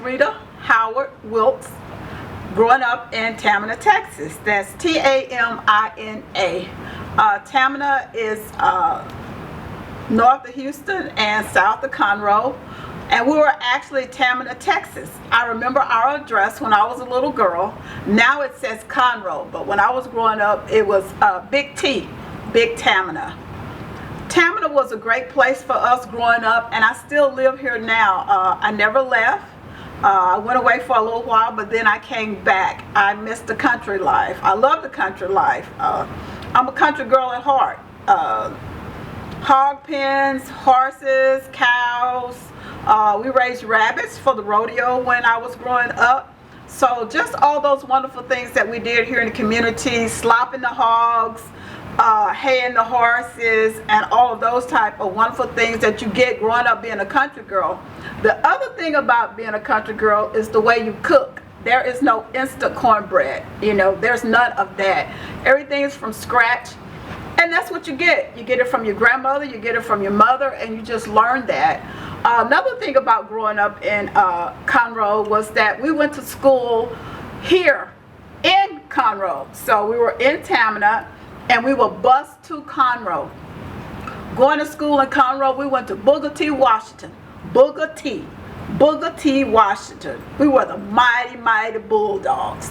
Rita Howard Wiltz, growing up in Tamina, Texas. That's Tamina. Tamina is north of Houston and south of Conroe. And we were actually Tamina, Texas. I remember our address when I was a little girl. Now it says Conroe, but when I was growing up, it was Big T, Big Tamina. Tamina was a great place for us growing up, and I still live here now. I never left. I went away for a little while, but then I came back. I missed the country life. I love the country life. I'm a country girl at heart. Hog pens, horses, cows. We raised rabbits for the rodeo when I was growing up. So just all those wonderful things that we did here in the community, slopping the hogs, haying the horses, and all of those type of wonderful things that you get growing up being a country girl. The other thing about being a country girl is the way you cook. There is no instant cornbread. You know, there's none of that. Everything is from scratch. And that's what you get. You get it from your grandmother, you get it from your mother, and you just learn that. Another thing about growing up in Conroe was that we went to school here in Conroe. So we were in Tamina, and we were bused to Conroe. Going to school in Conroe, we went to Booker T, Washington. Booker T, Washington. We were the mighty, mighty Bulldogs.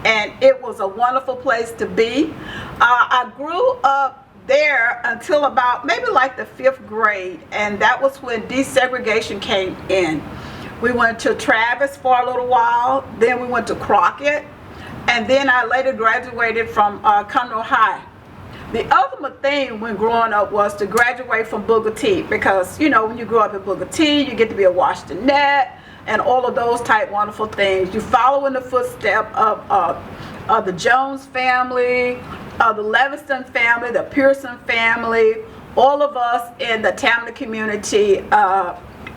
And it was a wonderful place to be. I grew up there until about maybe like the 5th grade, and that was when desegregation came in. We went to Travis for a little while, then we went to Crockett, and then I later graduated from Conroe High. The ultimate thing when growing up was to graduate from Booker T, because you know when you grow up in Booker T, you get to be a Washingtonette and all of those type wonderful things. You follow in the footsteps of the Jones family, the Leviston family, the Pearson family. All of us in the Tamina community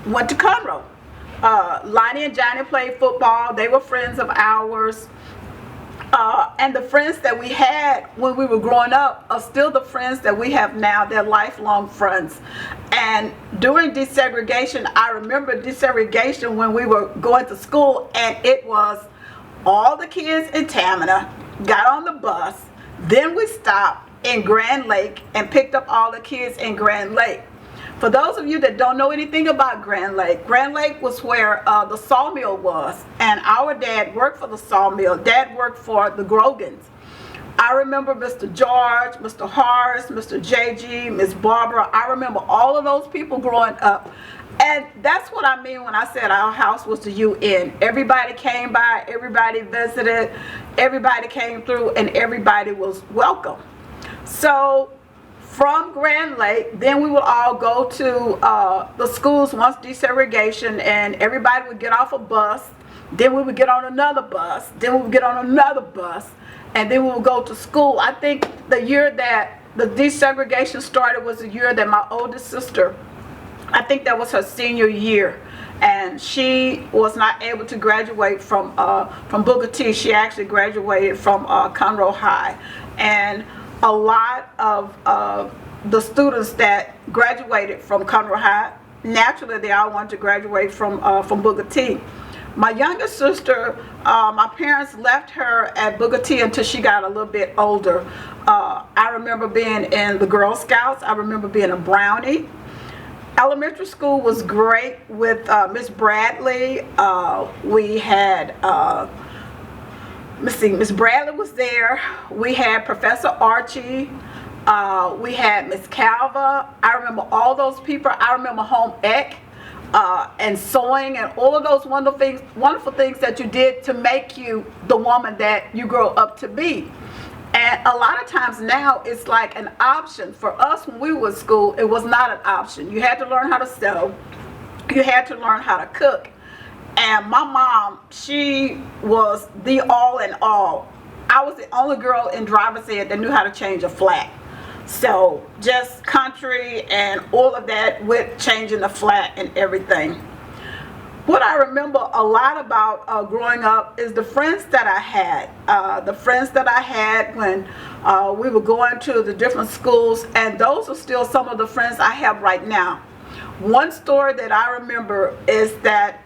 went to Conroe. Lonnie and Johnny played football. They were friends of ours. And the friends that we had when we were growing up are still the friends that we have now. They're lifelong friends. And during desegregation, I remember desegregation when we were going to school, and it was all the kids in Tamina got on the bus. Then we stopped in Grand Lake and picked up all the kids in Grand Lake. For those of you that don't know anything about Grand Lake was where the sawmill was, and our dad worked for the sawmill. Dad worked for the Grogans. I remember Mr. George, Mr. Horace, Mr. JG, Miss Barbara. I remember all of those people growing up. And that's what I mean when I said our house was the UN. Everybody came by, everybody visited, everybody came through, and everybody was welcome. So from Grand Lake, then we would all go to the schools once desegregation, and everybody would get off a bus. Then we would get on another bus. Then we would get on another bus, and then we would go to school. I think the year that the desegregation started was the year that my oldest sister, I think that was her senior year, and she was not able to graduate from Booker T. She actually graduated from Conroe High. And a lot of the students that graduated from Conroe High, naturally they all wanted to graduate from Booker T. My younger sister, my parents left her at Booker T until she got a little bit older. I remember being in the Girl Scouts. I remember being a Brownie. Elementary school was great with Miss Bradley. We had Miss Bradley was there. We had Professor Archie. We had Miss Calva. I remember all those people. I remember home ec and sewing and all of those wonderful things that you did to make you the woman that you grow up to be. And a lot of times now it's like an option. For us when we were in school, it was not an option. You had to learn how to sew. You had to learn how to cook. And my mom, she was the all in all. I was the only girl in driver's ed that knew how to change a flat. So just country and all of that with changing the flat and everything. What I remember a lot about growing up is the friends that I had. The friends that I had when we were going to the different schools, and those are still some of the friends I have right now. One story that I remember is that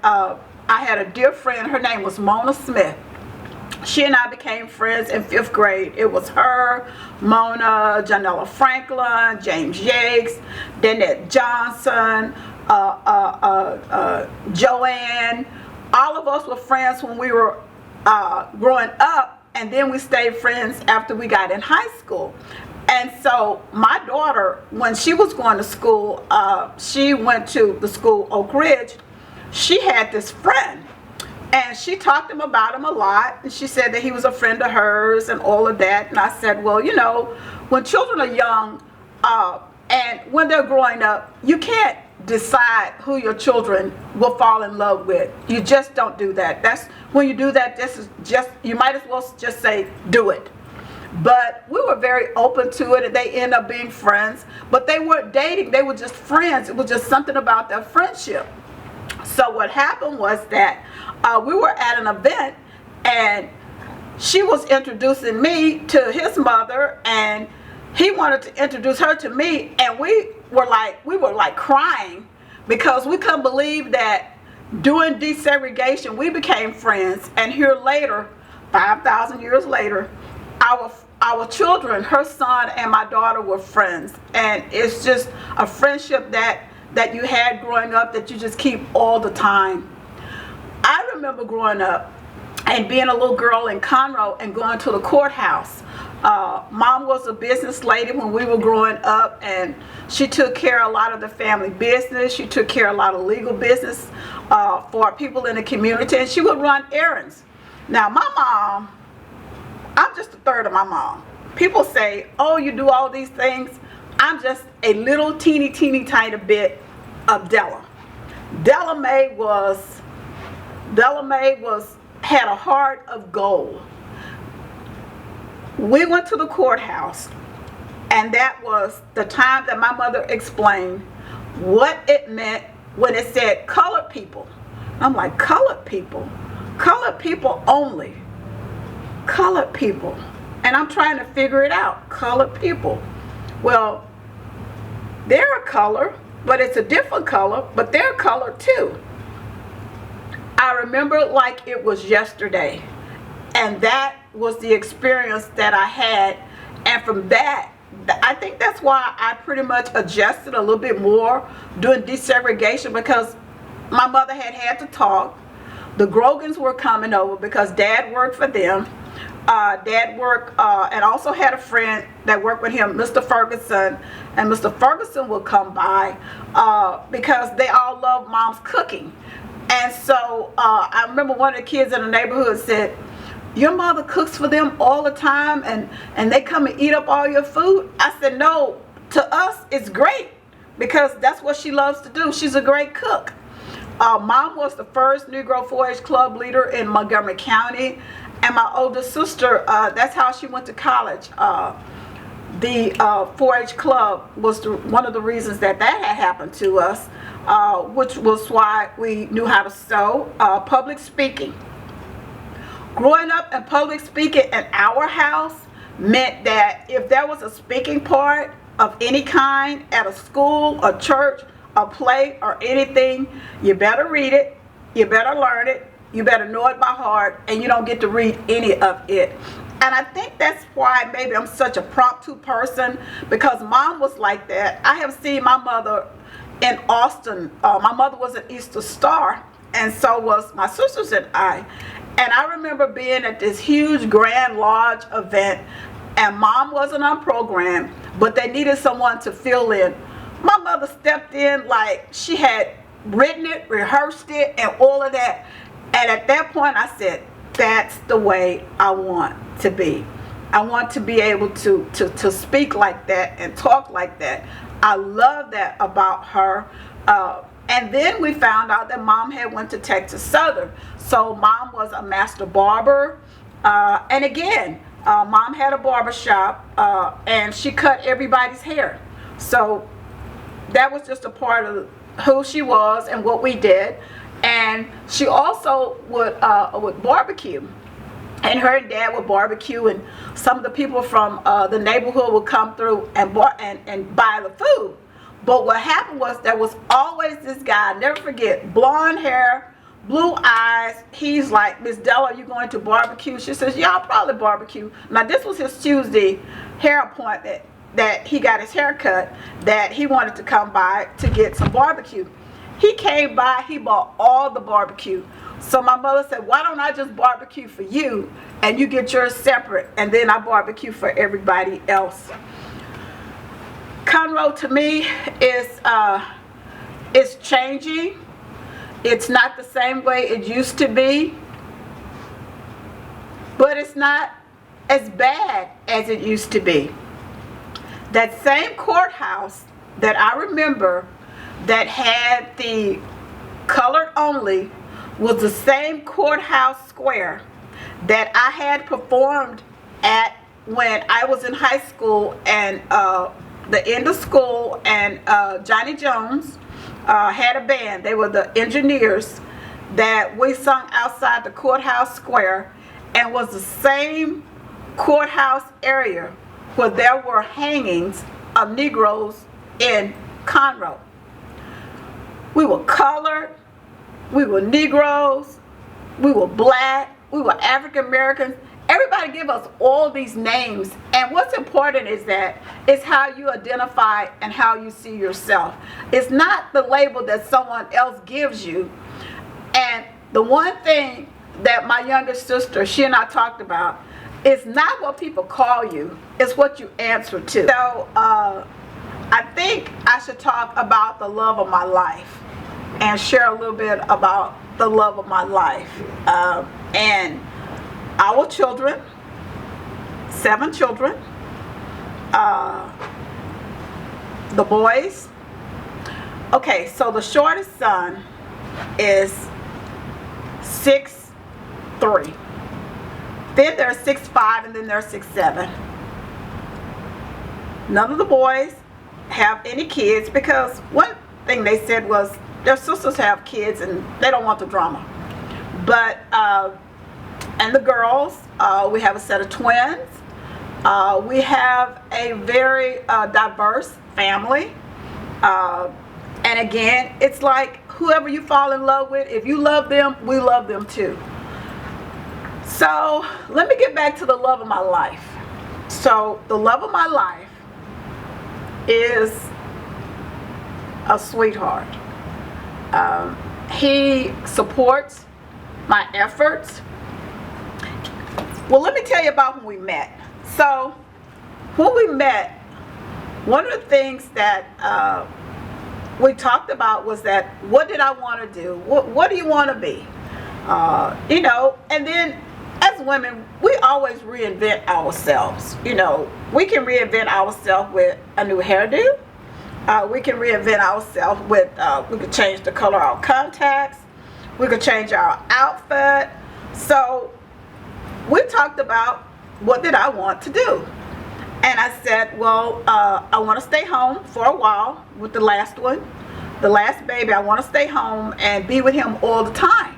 I had a dear friend. Her name was Mona Smith. She and I became friends in 5th grade. It was her, Mona, Janella Franklin, James Yates, Danette Johnson, Joanne. All of us were friends when we were growing up, and then we stayed friends after we got in high school. And so my daughter, when she was going to school, she went to the school Oak Ridge. She had this friend, and she talked about him a lot, and she said that he was a friend of hers and all of that. And I said, well, you know, when children are young and when they're growing up, you can't decide who your children will fall in love with. You just don't do that. That's when you do that, this is just, you might as well just say do it. But we were very open to it, and they ended up being friends. But they weren't dating, they were just friends. It was just something about their friendship. So what happened was that we were at an event, and she was introducing me to his mother, and he wanted to introduce her to me, and we were like crying because we couldn't believe that during desegregation we became friends. And here later, 5,000 years later, our children, her son and my daughter, were friends. And it's just a friendship that you had growing up that you just keep all the time. I remember growing up and being a little girl in Conroe and going to the courthouse. Mom was a business lady when we were growing up, and she took care of a lot of the family business. She took care of a lot of legal business for people in the community, and she would run errands. Now my mom, I'm just a third of my mom. People say, oh, you do all these things. I'm just a little teeny tiny bit of Della. Della Mae had a heart of gold. We went to the courthouse, and that was the time that my mother explained what it meant when it said colored people. I'm like, colored people? Colored people only. Colored people. And I'm trying to figure it out. Colored people. Well, they're a color, but it's a different color, but they're a color too. I remember like it was yesterday, and that was the experience that I had. And from that, I think that's why I pretty much adjusted a little bit more during desegregation, because my mother had to talk. The Grogans were coming over because Dad worked for them. Dad worked and also had a friend that worked with him, Mr. Ferguson, and Mr. Ferguson would come by because they all loved Mom's cooking. And so I remember one of the kids in the neighborhood said, your mother cooks for them all the time and they come and eat up all your food? I said, no, to us it's great because that's what she loves to do. She's a great cook. Mom was the first Negro 4-H club leader in Montgomery County, and my older sister, that's how she went to college. The 4-H club was one of the reasons that had happened to us, which was why we knew how to sew. Public speaking. Growing up in public speaking in our house meant that if there was a speaking part of any kind at a school, a church, a play, or anything, you better read it, you better learn it, you better know it by heart, and you don't get to read any of it. And I think that's why maybe I'm such a promptu person, because Mom was like that. I have seen my mother in Austin. My mother was an Easter Star, and so was my sisters and I. And I remember being at this huge Grand Lodge event, and Mom wasn't on program, but they needed someone to fill in. My mother stepped in like she had written it, rehearsed it, and all of that. And at that point I said, that's the way I want to be. I want to be able to speak like that and talk like that. I love that about her. And then we found out that Mom had went to Texas Southern. So Mom was a master barber. And again, Mom had a barber shop, and she cut everybody's hair. So that was just a part of who she was and what we did. And she also would barbecue. And her and Dad would barbecue, and some of the people from the neighborhood would come through and buy the food. But what happened was there was always this guy, I'll never forget, blonde hair, blue eyes. He's like, Miss Della, are you going to barbecue? She says, yeah, I'll probably barbecue. Now, this was his Tuesday hair appointment that he got his hair cut, that he wanted to come by to get some barbecue. He came by, he bought all the barbecue. So my mother said, why don't I just barbecue for you and you get yours separate, and then I barbecue for everybody else. Conroe to me is changing. It's not the same way it used to be, but it's not as bad as it used to be. That same courthouse that I remember that had the colored only was the same courthouse square that I had performed at when I was in high school, and the end of school, and Johnny Jones had a band. They were the engineers that we sung outside the courthouse square, and was the same courthouse area where there were hangings of Negroes in Conroe. We were colored, we were Negroes, we were black, we were African Americans. Everybody give us all these names, and what's important is that it's how you identify and how you see yourself. It's not the label that someone else gives you. And the one thing that my youngest sister, she and I talked about, is not what people call you, it's what you answer to. So I think I should talk about the love of my life and share a little bit about the love of my life. And our children, 7 children, the boys. Okay, so the shortest son is 6'3". Then there's 6'5", and then there's 6'7". None of the boys have any kids, because one thing they said was their sisters have kids and they don't want the drama. But and the girls, we have a set of twins. We have a very diverse family. And again, it's like whoever you fall in love with, if you love them, we love them too. So let me get back to the love of my life. So the love of my life is a sweetheart. He supports my efforts. Well, let me tell you about when we met. So when we met, one of the things that we talked about was that, what did I want to do? What do you want to be? You know, and then as women, we always reinvent ourselves. You know, we can reinvent ourselves with a new hairdo. We can reinvent ourselves with, we could change the color of our contacts. We could change our outfit. So we talked about, what did I want to do? And I said, well, I want to stay home for a while with the last one. The last baby, I want to stay home and be with him all the time.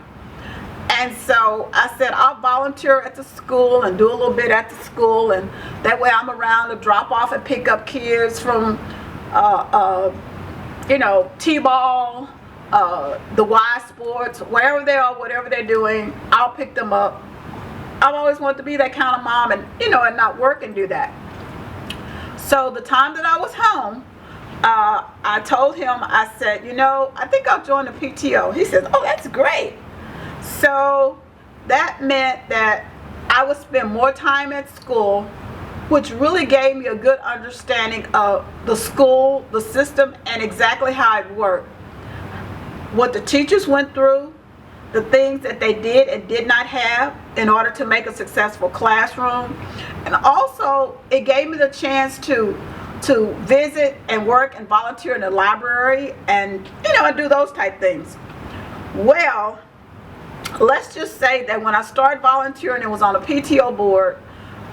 And so I said, I'll volunteer at the school and do a little bit at the school, and that way I'm around to drop off and pick up kids from, you know, T-ball, the Y sports, wherever they are, whatever they're doing, I'll pick them up. I've always wanted to be that kind of mom, and, you know, and not work and do that. So the time that I was home, I told him, I said, you know, I think I'll join the PTO. He says, oh, that's great. So that meant that I would spend more time at school, which really gave me a good understanding of the school, the system, and exactly how it worked. What the teachers went through, the things that they did and did not have in order to make a successful classroom. And also, it gave me the chance to visit and work and volunteer in the library and, you know, and do those type things. Well, let's just say that when I started volunteering and was on a PTO board,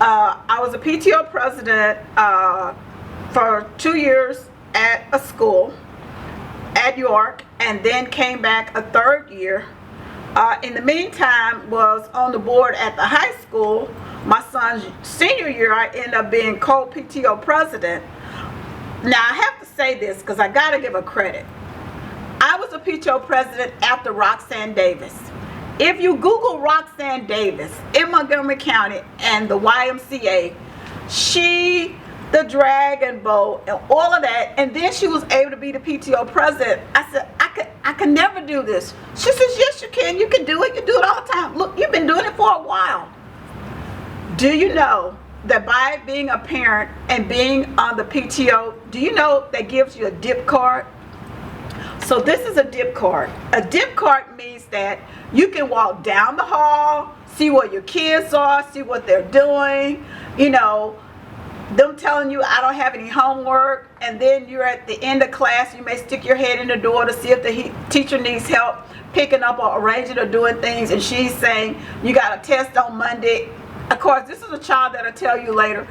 I was a PTO president for 2 years at a school at York, and then came back a 3rd year. In the meantime, was on the board at the high school. My son's senior year, I ended up being co-PTO president. Now, I have to say this because I got to give a credit. I was a PTO president after Roxanne Davis. If you Google Roxanne Davis in Montgomery County and the YMCA, the Dragon Boat, and all of that, and then she was able to be the PTO president. I said, I could never do this. She says, yes, you can. You can do it. You do it all the time. Look, you've been doing it for a while. Do you know that by being a parent and being on the PTO, do you know that gives you a dip card? So this is a dip card. A dip card means that you can walk down the hall, see where your kids are, see what they're doing, you know, them telling you I don't have any homework, and then you're at the end of class, you may stick your head in the door to see if the teacher needs help picking up or arranging or doing things, and she's saying you got a test on Monday. Of course, this is a child that'll tell you later,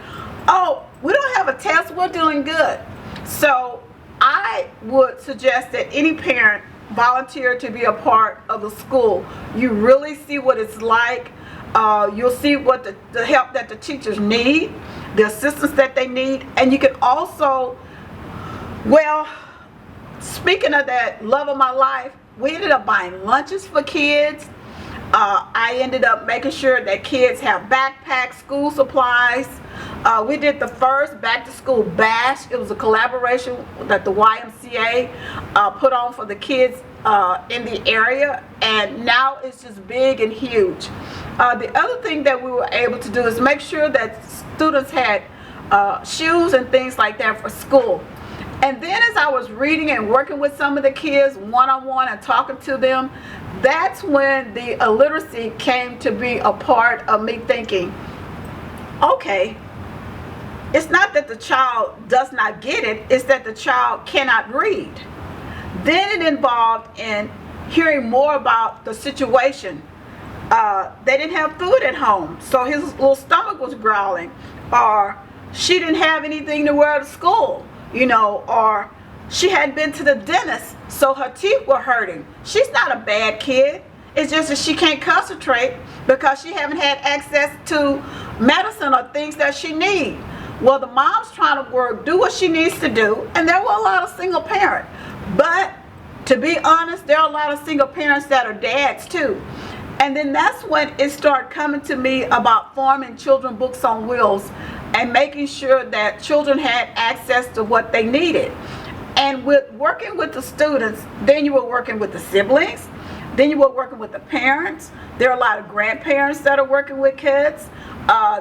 oh, we don't have a test, we're doing good. So I would suggest that any parent volunteer to be a part of the school. You really see what it's like. You'll see what the help that the teachers need, the assistance that they need, and you can also, well, speaking of that love of my life, we ended up buying lunches for kids. I ended up making sure that kids have backpacks, school supplies. We did the first back to school bash. It was a collaboration that the YMCA put on for the kids in the area, and now it's just big and huge. The other thing that we were able to do is make sure that students had shoes and things like that for school. And then as I was reading and working with some of the kids one-on-one and talking to them, that's when the illiteracy came to be a part of me thinking, okay, it's not that the child does not get it, it's that the child cannot read. Then it involved in hearing more about the situation. They didn't have food at home, so his little stomach was growling, or she didn't have anything to wear to school, you know, or she hadn't been to the dentist, so her teeth were hurting. She's not a bad kid. It's just that she can't concentrate because she haven't had access to medicine or things that she needs. Well, the mom's trying to work, do what she needs to do, and there were a lot of single parents. But to be honest, there are a lot of single parents that are dads too. And then that's when it started coming to me about forming Children Books on Wheels and making sure that children had access to what they needed. And with working with the students, then you were working with the siblings, then you were working with the parents. There are a lot of grandparents that are working with kids.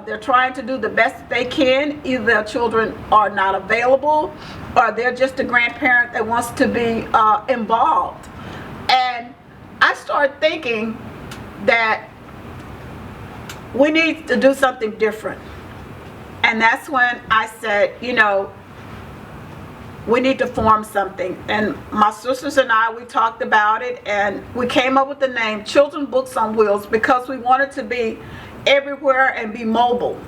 They're trying to do the best that they can. Either their children are not available, or they're just a grandparent that wants to be involved. And I started thinking that we need to do something different. And that's when I said, you know, we need to form something. And my sisters and I, we talked about it, and we came up with the name Children Books on Wheels because we wanted to be everywhere and be mobile.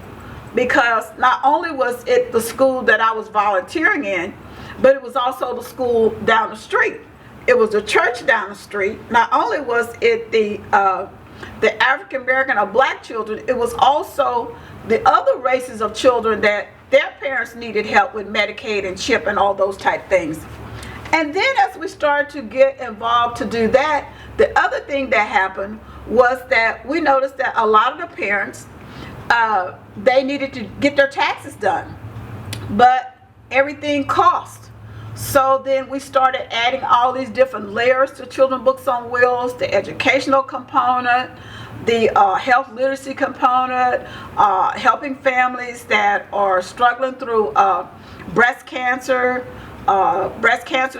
Because not only was it the school that I was volunteering in, but it was also the school down the street. It was the church down the street. Not only was it the African American or black children, it was also the other races of children that their parents needed help with Medicaid and CHIP and all those type things. And then as we started to get involved to do that, the other thing that happened was that we noticed that a lot of the parents, they needed to get their taxes done, but everything cost. So then we started adding all these different layers to Children Books on Wheels, the educational component, the health literacy component, helping families that are struggling through breast cancer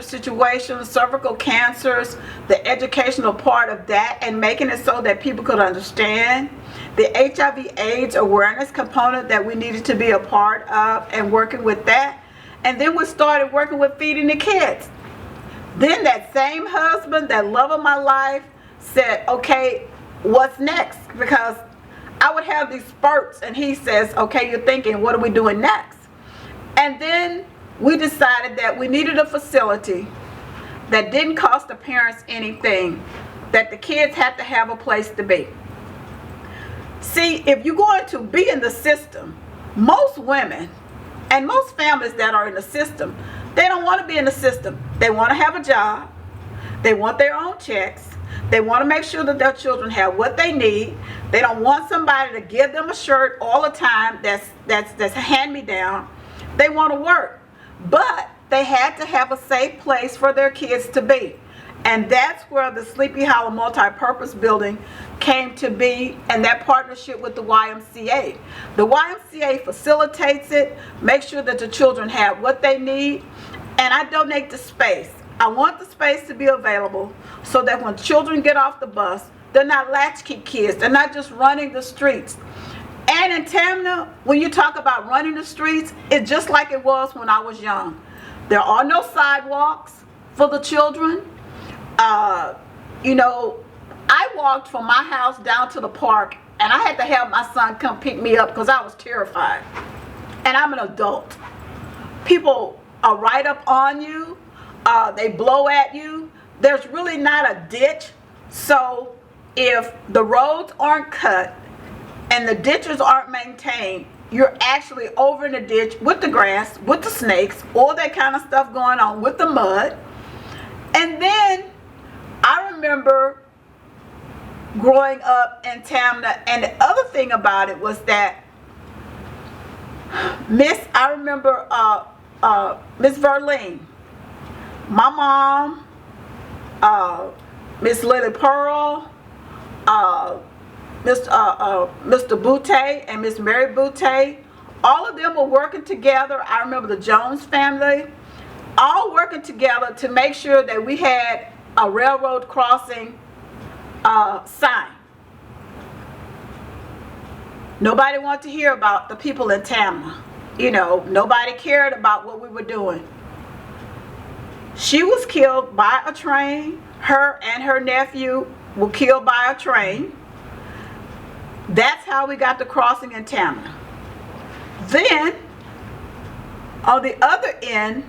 situations, cervical cancers, the educational part of that, and making it so that people could understand. The HIV/AIDS awareness component that we needed to be a part of, and working with that. And then we started working with feeding the kids. Then that same husband, that love of my life, said, okay, what's next? Because I would have these spurts, and he says, okay, you're thinking, what are we doing next? And then we decided that we needed a facility that didn't cost the parents anything, that the kids had to have a place to be. See, if you're going to be in the system, most women and most families that are in the system, they don't want to be in the system. They want to have a job. They want their own checks. They want to make sure that their children have what they need. They don't want somebody to give them a shirt all the time that's a hand-me-down. They want to work. But they had to have a safe place for their kids to be. And that's where the Sleepy Hollow Multi-Purpose Building came to be, and that partnership with the YMCA. The YMCA facilitates it, makes sure that the children have what they need, and I donate the space. I want the space to be available so that when children get off the bus, they're not latchkey kids. They're not just running the streets. And in Tamina, when you talk about running the streets, it's just like it was when I was young. There are no sidewalks for the children. You know, I walked from my house down to the park, and I had to have my son come pick me up because I was terrified. And I'm an adult. People are right up on you. They blow at you. There's really not a ditch. So if the roads aren't cut and the ditches aren't maintained, you're actually over in the ditch with the grass, with the snakes, all that kind of stuff going on, with the mud. And then I remember growing up in Tamina, and the other thing about it was that I remember Miss Verline, my mom, Miss Lily Pearl, Mr. Boutte and Miss Mary Boutte, all of them were working together. I remember the Jones family, all working together to make sure that we had a railroad crossing sign. Nobody wanted to hear about the people in Tamina. You know, nobody cared about what we were doing. She was killed by a train. Her and her nephew were killed by a train. That's how we got the crossing in Tamina. Then, on the other end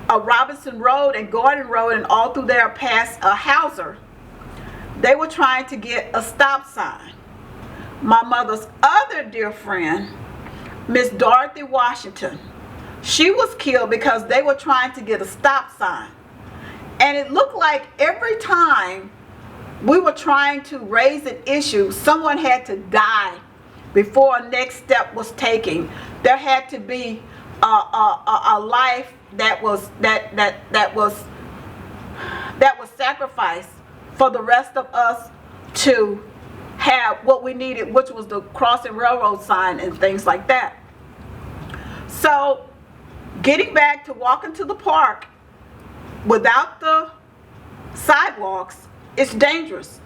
of Robinson Road and Gordon Road and all through there past Hauser, they were trying to get a stop sign. My mother's other dear friend, Miss Dorothy Washington, she was killed because they were trying to get a stop sign. And it looked like every time we were trying to raise an issue, someone had to die before a next step was taken. There had to be a life that was sacrificed for the rest of us to have what we needed, which was the crossing railroad sign and things like that. So getting back to walking to the park without the sidewalks, it's dangerous.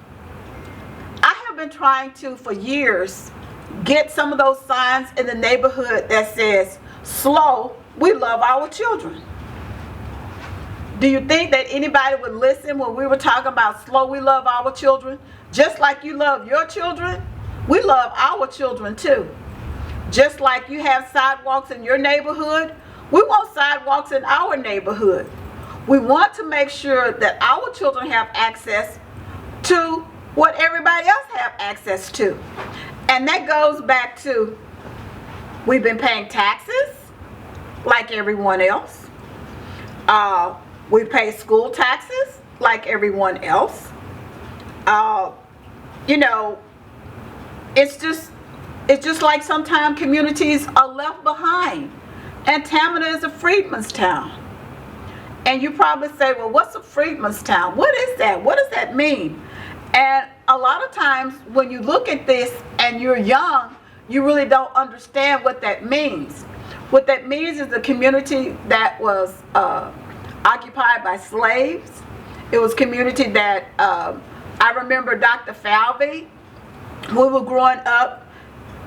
I have been trying to, for years, get some of those signs in the neighborhood that says, slow, we love our children. Do you think that anybody would listen when we were talking about slow, we love our children? Just like you love your children, we love our children too. Just like you have sidewalks in your neighborhood, we want sidewalks in our neighborhood. We want to make sure that our children have access to what everybody else have access to. And that goes back to, we've been paying taxes like everyone else. We pay school taxes like everyone else. You know, it's just like sometimes communities are left behind. And Tamina is a freedman's town. And you probably say, well, what's a freedman's town? What is that? What does that mean? And a lot of times when you look at this and you're young, you really don't understand what that means. What that means is a community that was occupied by slaves. It was a community that, I remember Dr. Falvey, we were growing up,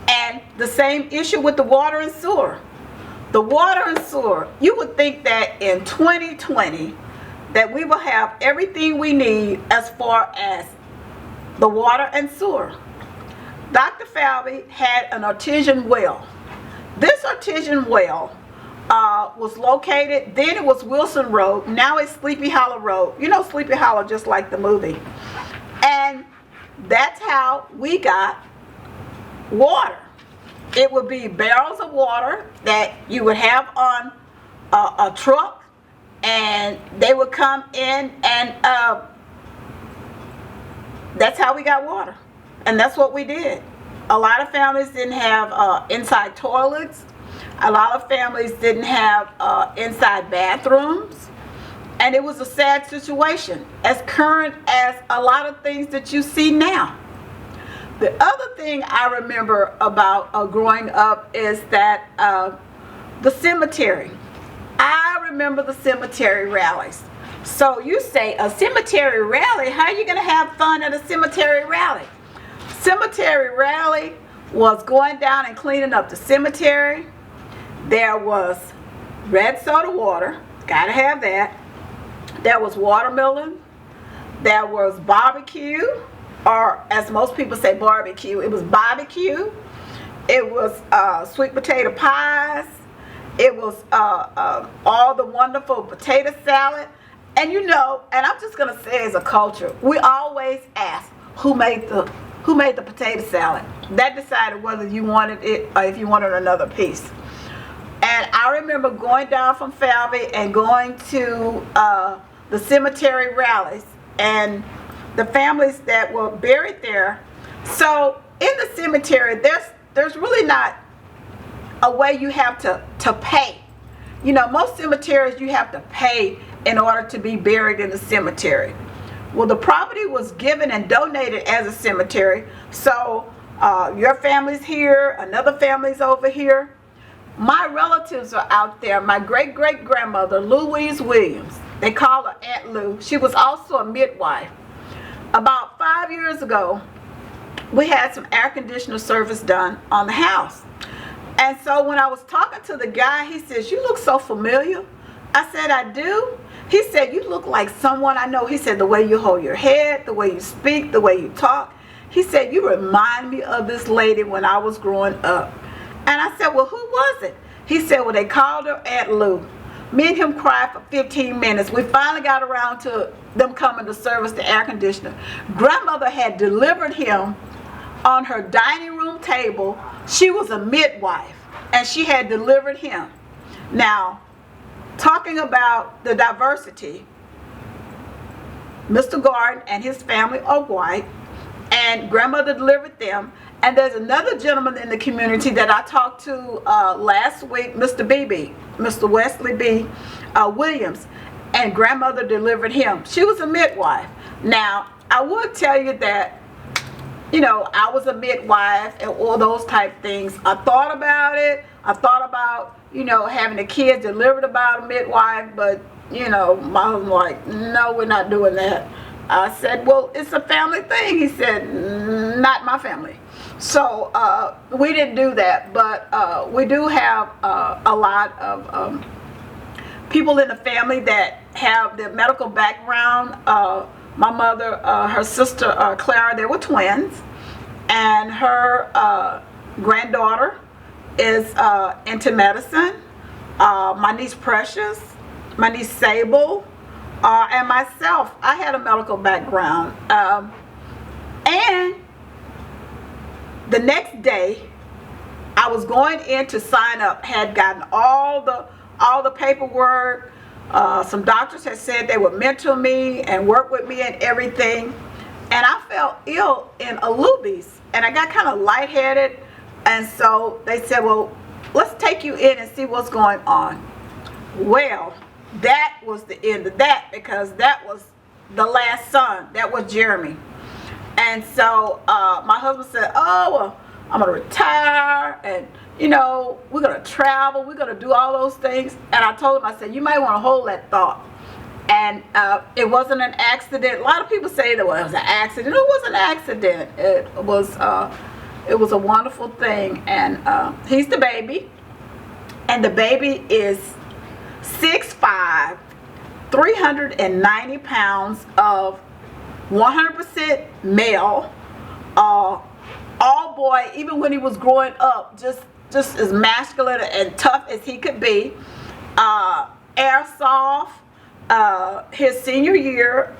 and the same issue with the water and sewer. The water and sewer, you would think that in 2020 that we will have everything we need as far as the water and sewer. Dr. Falvey had an artesian well. This artesian well was located, then it was Wilson Road, now it's Sleepy Hollow Road. You know Sleepy Hollow just like the movie. And that's how we got water. It would be barrels of water that you would have on a truck, and they would come in, and that's how we got water, and that's what we did. A lot of families didn't have inside toilets. A lot of families didn't have inside bathrooms, and it was a sad situation, as current as a lot of things that you see now. The other thing I remember about growing up is that the cemetery. I remember the cemetery rallies. So you say a cemetery rally, how are you going to have fun at a cemetery rally? Cemetery rally was going down and cleaning up the cemetery. There was red soda water, gotta have that. There was watermelon. There was barbecue, or as most people say barbecue, it was barbecue. It was sweet potato pies. It was all the wonderful potato salad. And you know, and I'm just gonna say, as a culture, we always ask who made the potato salad. That decided whether you wanted it or if you wanted another piece. And I remember going down from Falvey and going to the cemetery rallies and the families that were buried there. So in the cemetery, there's really not a way you have to pay. You know, most cemeteries you have to pay in order to be buried in the cemetery. Well, the property was given and donated as a cemetery. So your family's here, another family's over here. My relatives are out there. My great-great-grandmother, Louise Williams, they call her Aunt Lou. She was also a midwife. About 5 years ago, we had some air conditioner service done on the house. And so when I was talking to the guy, he says, "You look so familiar." I said, "I do." He said, "You look like someone I know." He said, "The way you hold your head, the way you speak, the way you talk." He said, "You remind me of this lady when I was growing up." And I said, "Well, who was it?" He said, "Well, they called her Aunt Lou." Me and him cried for 15 minutes. We finally got around to them coming to service the air conditioner. Grandmother had delivered him on her dining room table. She was a midwife, and she had delivered him. Now, talking about the diversity, Mr. Gordon and his family are white, and grandmother delivered them. And there's another gentleman in the community that I talked to last week, Mr. BB, Mr. Wesley B. Williams, and grandmother delivered him. She was a midwife. Now, I would tell you that, you know, I was a midwife and all those type things. I thought about it. I thought about, you know, having the kids delivered about a midwife, but, you know, my husband was like, "No, we're not doing that." I said, "Well, it's a family thing." He said, "Not my family." So we didn't do that, but we do have a lot of people in the family that have the medical background. My mother, her sister Clara, they were twins, and her granddaughter is into medicine. My niece Precious, my niece Sable, and myself, I had a medical background. And the next day, I was going in to sign up, had gotten all the paperwork. Some doctors had said they would mentor me and work with me and everything. And I felt ill in Alubi's, and I got kind of lightheaded. And so they said, "Well, let's take you in and see what's going on." Well, that was the end of that, because that was the last son. That was Jeremy. And so my husband said, "Oh, well, I'm going to retire, and, you know, we're going to travel. We're going to do all those things." And I told him, I said, "You might want to hold that thought." And it wasn't an accident. A lot of people say that, well, it was an accident. It wasn't an accident. It was a wonderful thing. And he's the baby. And the baby is 6'5", 390 pounds of 100% male, all boy. Even when he was growing up, just as masculine and tough as he could be. Airsoft. His senior year,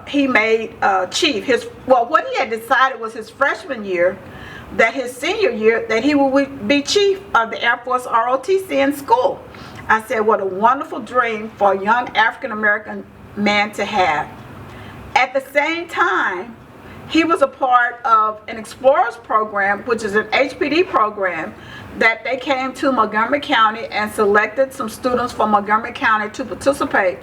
he made chief. What he had decided was his freshman year, that his senior year that he would be chief of the Air Force ROTC in school. I said, what a wonderful dream for a young African American man to have. At the same time, he was a part of an Explorers program, which is an HPD program, that they came to Montgomery County and selected some students from Montgomery County to participate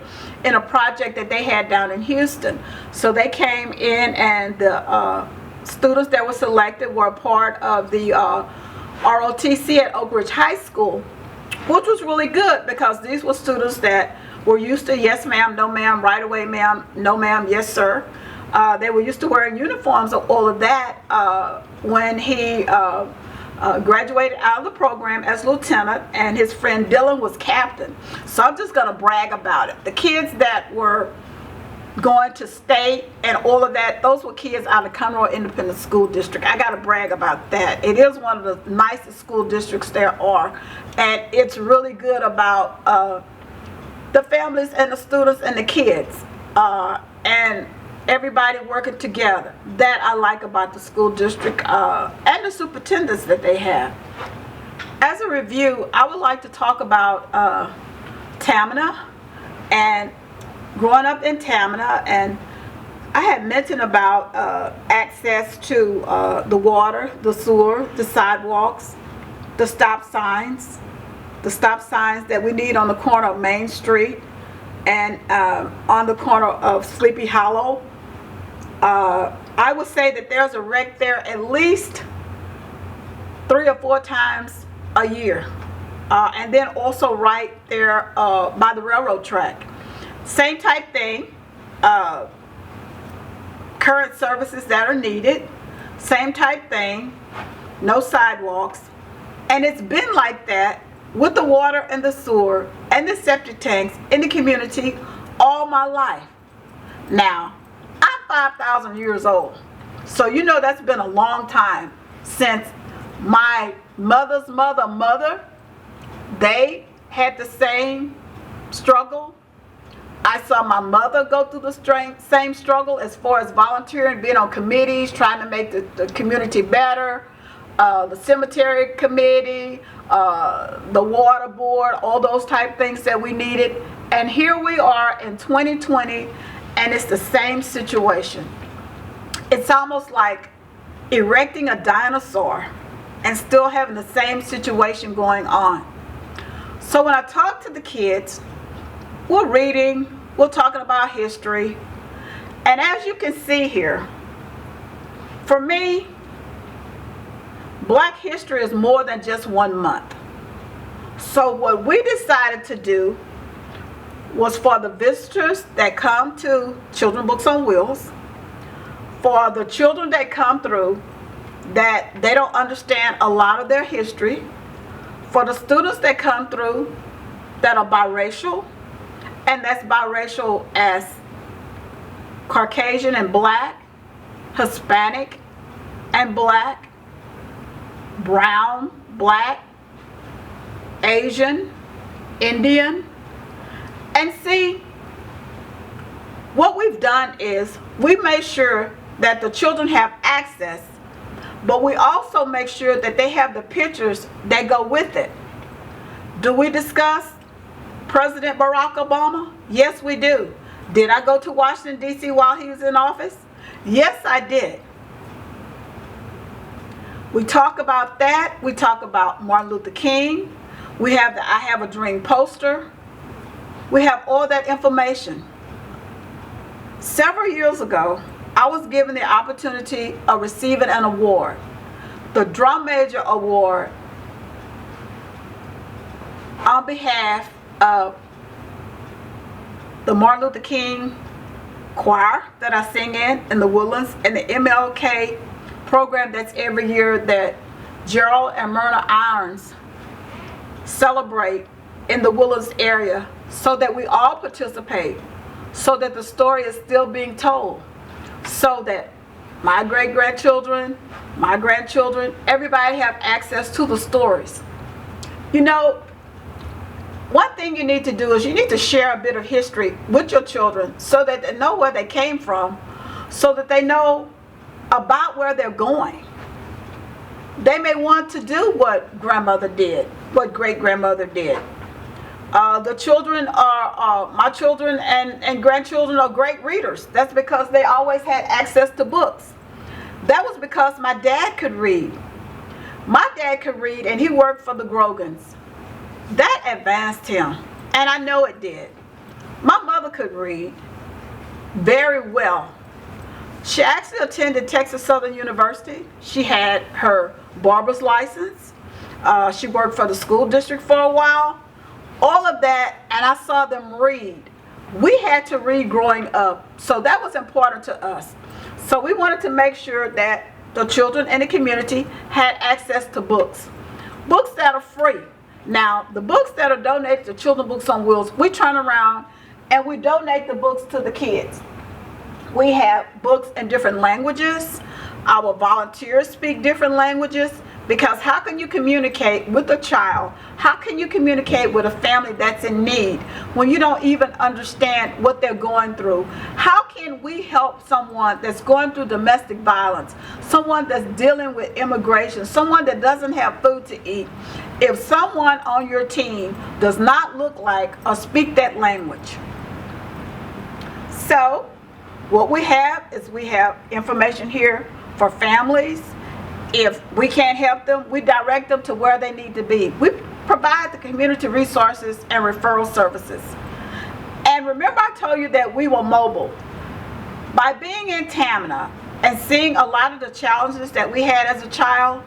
in a project that they had down in Houston. So they came in, and the students that were selected were a part of the ROTC at Oak Ridge High School, which was really good because these were students that were used to yes ma'am, no ma'am, right away ma'am, no ma'am, yes sir. They were used to wearing uniforms, all of that, when he graduated out of the program as lieutenant, and his friend Dylan was captain. So I'm just going to brag about it. The kids that were going to state and all of that, those were kids out of Conroe Independent School District. I got to brag about that. It is one of the nicest school districts there are, and it's really good about the families and the students and the kids, and everybody working together. That I like about the school district, and the superintendents that they have. As a review, I would like to talk about Tamina and growing up in Tamina. And I had mentioned about access to the water, the sewer, the sidewalks, the stop signs that we need on the corner of Main Street and on the corner of Sleepy Hollow. I would say that there's a wreck there at least 3 or 4 times a year. And then also right there by the railroad track. Same type thing. Current services that are needed. Same type thing. No sidewalks. And it's been like that with the water and the sewer and the septic tanks in the community all my life. Now, I'm 5,000 years old, so you know that's been a long time since my mother's mother, they had the same struggle. I saw my mother go through the same struggle as far as volunteering, being on committees, trying to make the community better, the cemetery committee, the water board, all those type things that we needed. And here we are in 2020, and it's the same situation. It's almost like erecting a dinosaur and still having the same situation going on. So when I talk to the kids, we're reading, we're talking about history, and as you can see here, for me, Black history is more than just 1 month. So what we decided to do was for the visitors that come to Children's Books on Wheels, for the children that come through that they don't understand a lot of their history, for the students that come through that are biracial, and that's biracial as Caucasian and Black, Hispanic and Black, brown, Black, Asian, Indian. And see, what we've done is we made sure that the children have access, but we also make sure that they have the pictures that go with it. Do we discuss President Barack Obama? Yes, we do. Did I go to Washington, D.C. while he was in office? Yes, I did. We talk about that. We talk about Martin Luther King. We have the I Have a Dream poster. We have all that information. Several years ago, I was given the opportunity of receiving an award, the Drum Major Award, on behalf of the Martin Luther King choir that I sing in the Woodlands, and the MLK program that's every year that Gerald and Myrna Irons celebrate in the Woodlands area, so that we all participate, so that the story is still being told, so that my great-grandchildren, my grandchildren, everybody have access to the stories. You know, one thing you need to do is you need to share a bit of history with your children so that they know where they came from, so that they know about where they're going. They may want to do what grandmother did, what great-grandmother did. The children are, my children and grandchildren are great readers. That's because they always had access to books. That was because my dad could read. My dad could read, and he worked for the Grogans. That advanced him, and I know it did. My mother could read very well. She actually attended Texas Southern University. She had her barber's license. She worked for the school district for a while. All of that, and I saw them read. We had to read growing up, so that was important to us. So we wanted to make sure that the children in the community had access to books. Books that are free. Now, the books that are donated to Children's Books on Wheels, we turn around and we donate the books to the kids. We have books in different languages. Our volunteers speak different languages, because how can you communicate with a child? How can you communicate with a family that's in need when you don't even understand what they're going through? How can we help someone that's going through domestic violence, someone that's dealing with immigration, someone that doesn't have food to eat, if someone on your team does not look like or speak that language? So what we have is we have information here for families. If we can't help them, we direct them to where they need to be. We provide the community resources and referral services. And remember, I told you that we were mobile. By being in Tamina and seeing a lot of the challenges that we had as a child,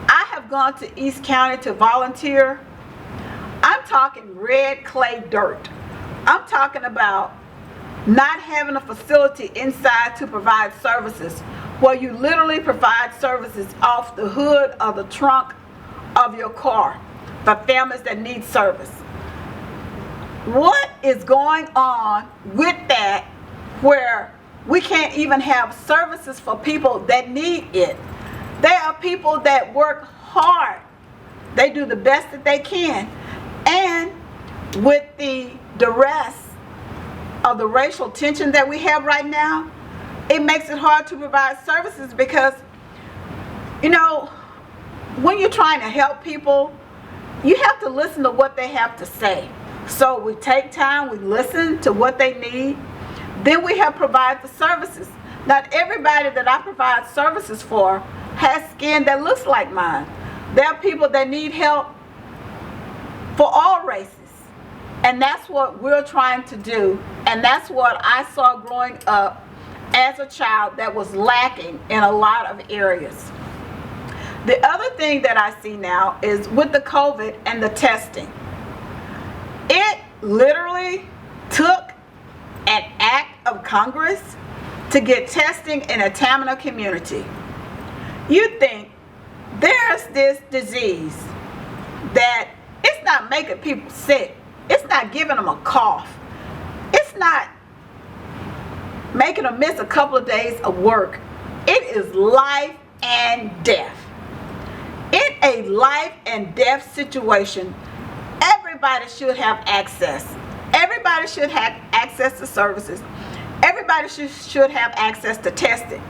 I have gone to East County to volunteer. I'm talking red clay dirt. I'm talking about not having a facility inside to provide services, where you literally provide services off the hood or the trunk of your car for families that need service. What is going on with that, where we can't even have services for people that need it? There are people that work hard. They do the best that they can. And with the duress of the racial tension that we have right now, it makes it hard to provide services, because, you know, when you're trying to help people, you have to listen to what they have to say. So we take time, we listen to what they need, then we have provide the services. Not everybody that I provide services for has skin that looks like mine. There are people that need help for all races. And that's what we're trying to do. And that's what I saw growing up as a child that was lacking in a lot of areas. The other thing that I see now is with the COVID and the testing. It literally took an act of Congress to get testing in a Tamina community. You think there's this disease that it's not making people sick. It's not giving them a cough. It's not making them miss a couple of days of work. It is life and death. In a life and death situation, everybody should have access. Everybody should have access to services. Everybody should have access to testing.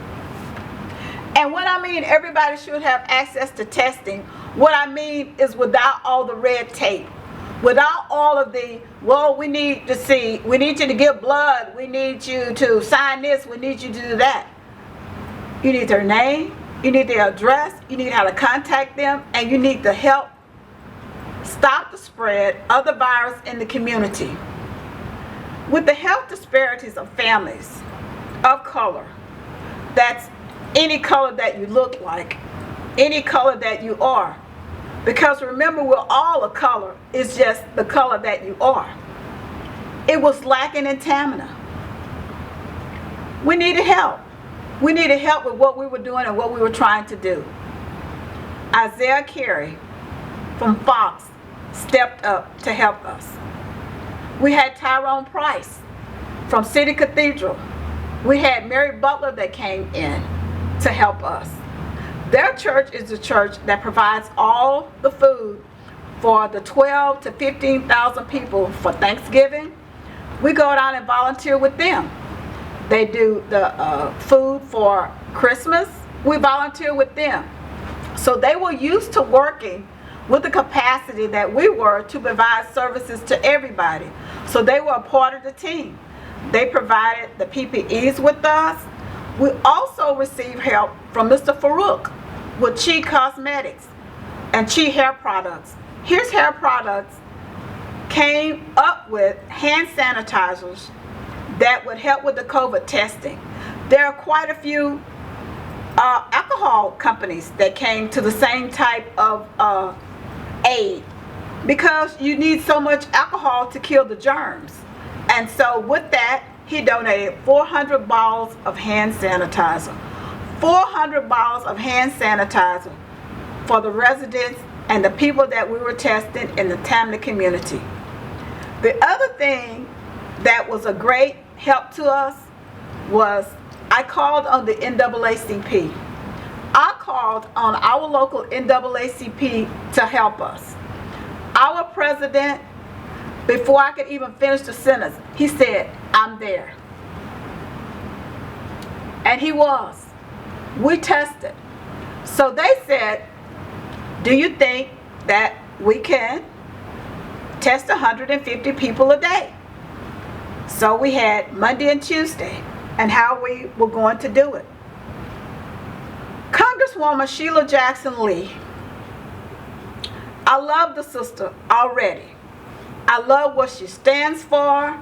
And when I mean everybody should have access to testing, what I mean is without all the red tape. Without all of the, well, we need to see, we need you to give blood, we need you to sign this, we need you to do that. You need their name, you need their address, you need how to contact them, and you need to help stop the spread of the virus in the community. With the health disparities of families of color, that's any color that you look like, any color that you are. Because remember, we're all a color. It's just the color that you are. It was lacking in Tamina. We needed help. We needed help with what we were doing and what we were trying to do. Isaiah Carey from Fox stepped up to help us. We had Tyrone Price from City Cathedral. We had Mary Butler that came in to help us. Their church is the church that provides all the food for the 12 to 15,000 people for Thanksgiving. We go down and volunteer with them. They do the food for Christmas. We volunteer with them. So they were used to working with the capacity that we were to provide services to everybody. So they were a part of the team. They provided the PPEs with us. We also received help from Mr. Farouk with Chi Cosmetics and Chi Hair Products. His hair products came up with hand sanitizers that would help with the COVID testing. There are quite a few alcohol companies that came to the same type of aid, because you need so much alcohol to kill the germs. And so with that, he donated 400 bottles of hand sanitizer. 400 bottles of hand sanitizer for the residents and the people that we were testing in the Tamna community. The other thing that was a great help to us was I called on the NAACP. I called on our local NAACP to help us. Our president, before I could even finish the sentence, he said, "I'm there." And he was. We tested. So they said, "Do you think that we can test 150 people a day?" So we had Monday and Tuesday and how we were going to do it. Congresswoman Sheila Jackson Lee, I love the sister already. I love what she stands for.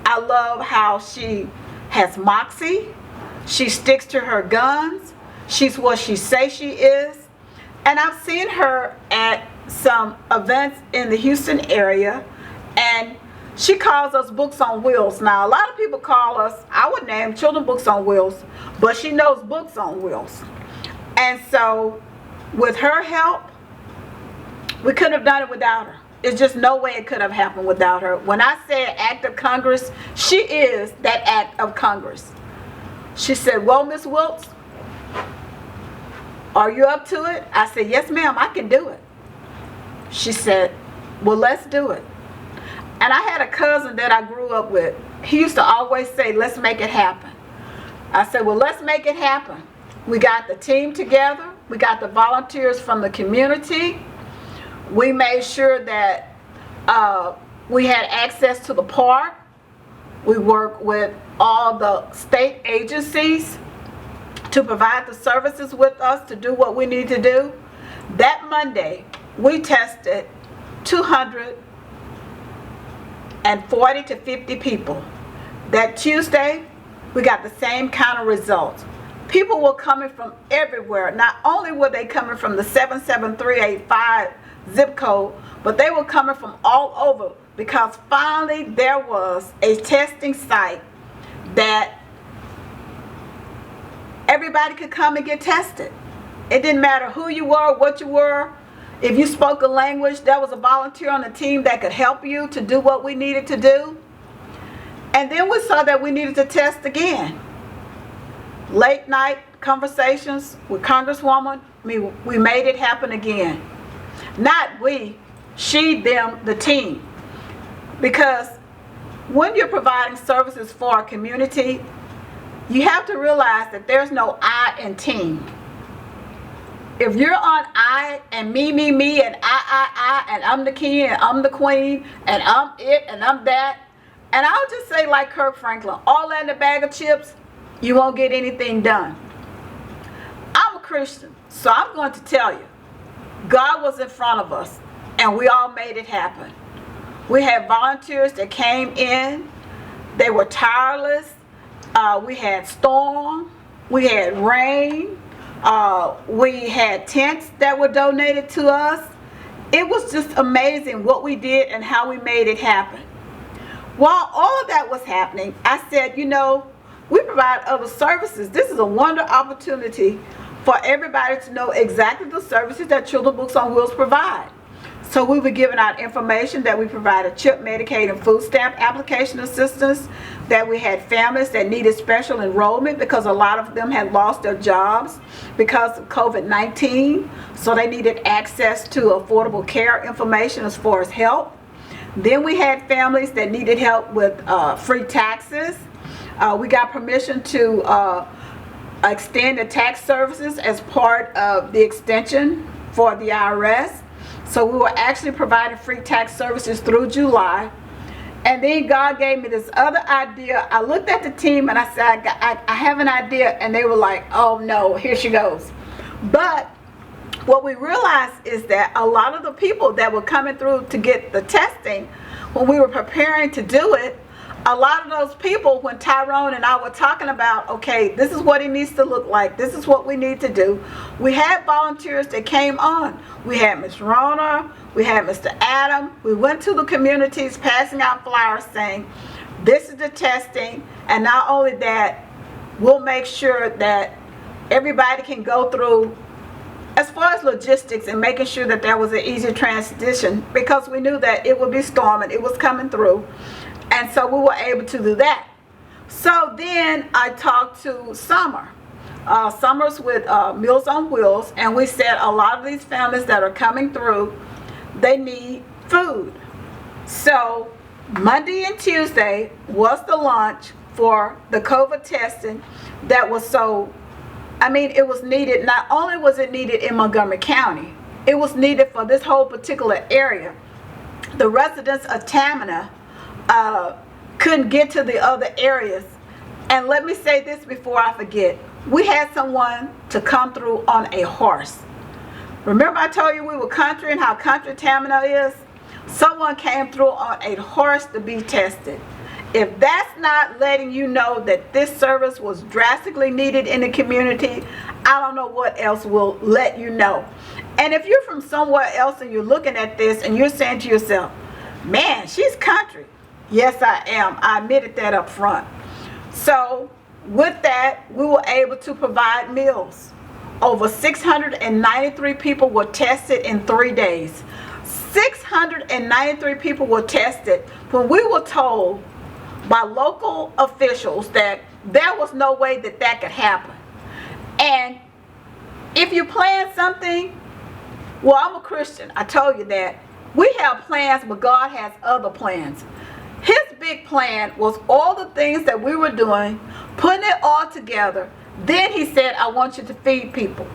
I love how she has moxie. She sticks to her guns. She's what she says she is. And I've seen her at some events in the Houston area, and she calls us Books on Wheels. Now, a lot of people call us, I would name children Books on Wheels, but she knows Books on Wheels. And so with her help, we couldn't have done it without her. There's just no way it could have happened without her. When I say act of Congress, she is that act of Congress. She said, "Well, Miss Wiltz, are you up to it?" I said, "Yes, ma'am, I can do it." She said, "Well, let's do it." And I had a cousin that I grew up with. He used to always say, "Let's make it happen." I said, "Well, let's make it happen." We got the team together. We got the volunteers from the community. We made sure that we had access to the park. We worked with all the state agencies to provide the services with us to do what we need to do. That Monday, we tested 240 to 50 people. That Tuesday, we got the same kind of results. People were coming from everywhere. Not only were they coming from the 77385 zip code, but they were coming from all over, because finally there was a testing site that everybody could come and get tested. It didn't matter who you were, what you were. If you spoke a language, there was a volunteer on the team that could help you to do what we needed to do. And then we saw that we needed to test again. Late night conversations with Congresswoman, we made it happen again. Not we, she, them, the team. Because when you're providing services for our community, you have to realize that there's no I in team. If you're on I and me, and I, and I'm the king and I'm the queen and I'm it and I'm that, and I'll just say like Kirk Franklin, all that in a bag of chips, you won't get anything done. I'm a Christian, so I'm going to tell you, God was in front of us and we all made it happen. We had volunteers that came in. They were tireless. We had storm. We had rain. We had tents that were donated to us. It was just amazing what we did and how we made it happen. While all of that was happening, I said, you know, we provide other services. This is a wonderful opportunity for everybody to know exactly the services that Children Books on Wheels provide. So we were giving out information that we provided CHIP, Medicaid, and food stamp application assistance, that we had families that needed special enrollment because a lot of them had lost their jobs because of COVID-19. So they needed access to affordable care information as far as help. Then we had families that needed help with free taxes. We got permission to extend the tax services as part of the extension for the IRS. So we were actually providing free tax services through July. And then God gave me this other idea. I looked at the team and I said, I have an idea. And they were like, oh no, here she goes. But what we realized is that a lot of the people that were coming through to get the testing, when we were preparing to do it, a lot of those people, when Tyrone and I were talking about, okay, this is what it needs to look like, this is what we need to do, we had volunteers that came on. We had Ms. Rona, we had Mr. Adam. We went to the communities passing out flyers saying, this is the testing, and not only that, we'll make sure that everybody can go through as far as logistics and making sure that there was an easy transition, because we knew that it would be storming, it was coming through. And so we were able to do that. So then I talked to Summer. Summer's with Meals on Wheels, and we said a lot of these families that are coming through, they need food. So Monday and Tuesday was the launch for the COVID testing that was so, I mean, it was needed. Not only was it needed in Montgomery County, it was needed for this whole particular area. The residents of Tamina couldn't get to the other areas. And let me say this before I forget. We had someone to come through on a horse. Remember I told you we were country and how country Tamina is? Someone came through on a horse to be tested. If that's not letting you know that this service was drastically needed in the community, I don't know what else will let you know. And if you're from somewhere else and you're looking at this and you're saying to yourself, man, she's country. Yes, I am. I admitted that up front. So with that, we were able to provide meals. Over 693 people were tested in 3 days. 693 people were tested when we were told by local officials that there was no way that that could happen. And if you plan something, well, I'm a Christian. I told you that. We have plans, but God has other plans. His big plan was all the things that we were doing, putting it all together. Then he said, I want you to feed people.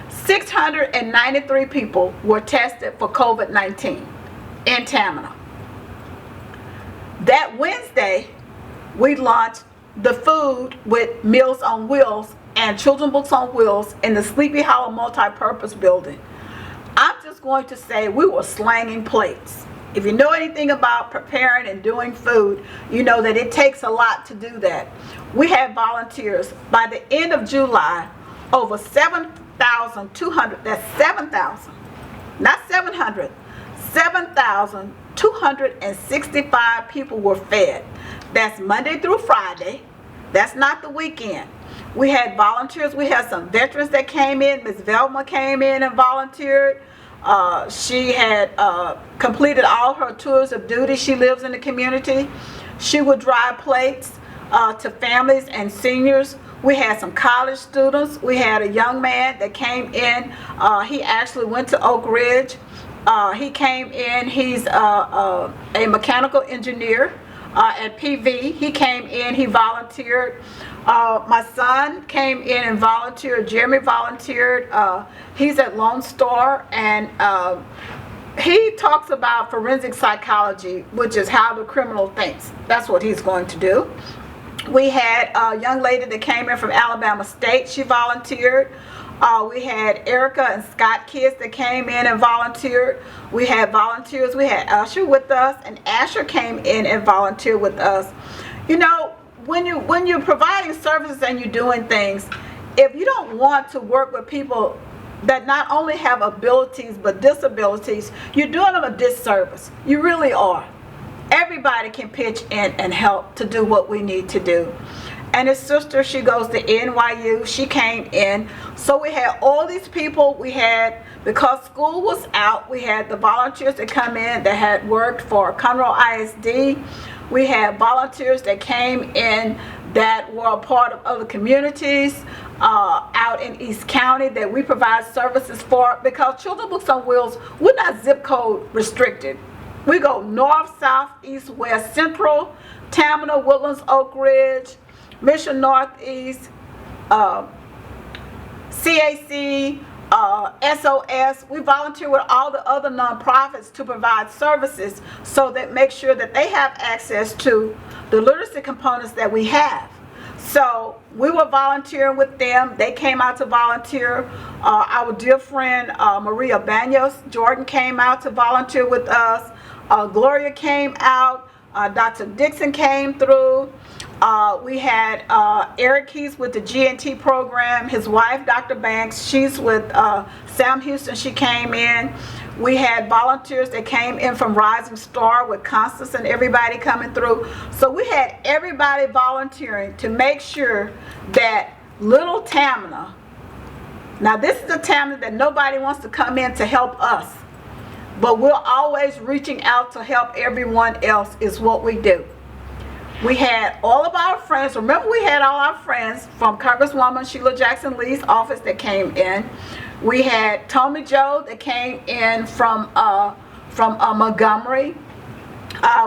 693 people were tested for COVID-19 in Tamina. That Wednesday, we launched the food with Meals on Wheels and Children's Books on Wheels in the Sleepy Hollow Multipurpose Building. I'm just going to say we were slanging plates. If you know anything about preparing and doing food, you know that it takes a lot to do that. We had volunteers. By the end of July, over 7,200, that's 7,000, not 700, 7,265 people were fed. That's Monday through Friday. That's not the weekend. We had volunteers. We had some veterans that came in. Ms. Velma came in and volunteered. She had completed all her tours of duty. She lives in the community. She would drive plates to families and seniors. We had some college students. We had a young man that came in. He actually went to Oak Ridge. He came in. He's a mechanical engineer at PV. He came in. He volunteered. My son came in and volunteered. Jeremy volunteered. He's at Lone Star, and he talks about forensic psychology, which is how the criminal thinks. That's what he's going to do. We had a young lady that came in from Alabama State. She volunteered. We had Erica and Scott kids that came in and volunteered. We had volunteers. We had Usher with us, and Asher came in and volunteered with us. You know, when you're providing services and you're doing things, if you don't want to work with people that not only have abilities but disabilities, you're doing them a disservice. You really are. Everybody can pitch in and help to do what we need to do. And his sister, she goes to NYU. She came in. So we had all these people. We had, because school was out, we had the volunteers that come in that had worked for Conroe ISD. We had volunteers that came in that were a part of other communities out in East County that we provide services for, because Children's Books on Wheels, we're not zip code restricted. We go north, south, east, west, central, Tamina, Woodlands, Oak Ridge, Mission Northeast, CAC, SOS. We volunteer with all the other nonprofits to provide services so that make sure that they have access to the literacy components that we have. So we were volunteering with them. They came out to volunteer. Our dear friend Maria Banos Jordan came out to volunteer with us. Gloria came out. Dr. Dixon came through. We had Eric Keys with the G&T program. His wife, Dr. Banks, she's with Sam Houston. She came in. We had volunteers that came in from Rising Star with Constance and everybody coming through. So we had everybody volunteering to make sure that little Tamina, now this is a Tamina that nobody wants to come in to help us, but we're always reaching out to help everyone else is what we do. We had all of our friends. Remember, we had all our friends from Congresswoman Sheila Jackson Lee's office that came in. We had Tommy Joe that came in from Montgomery.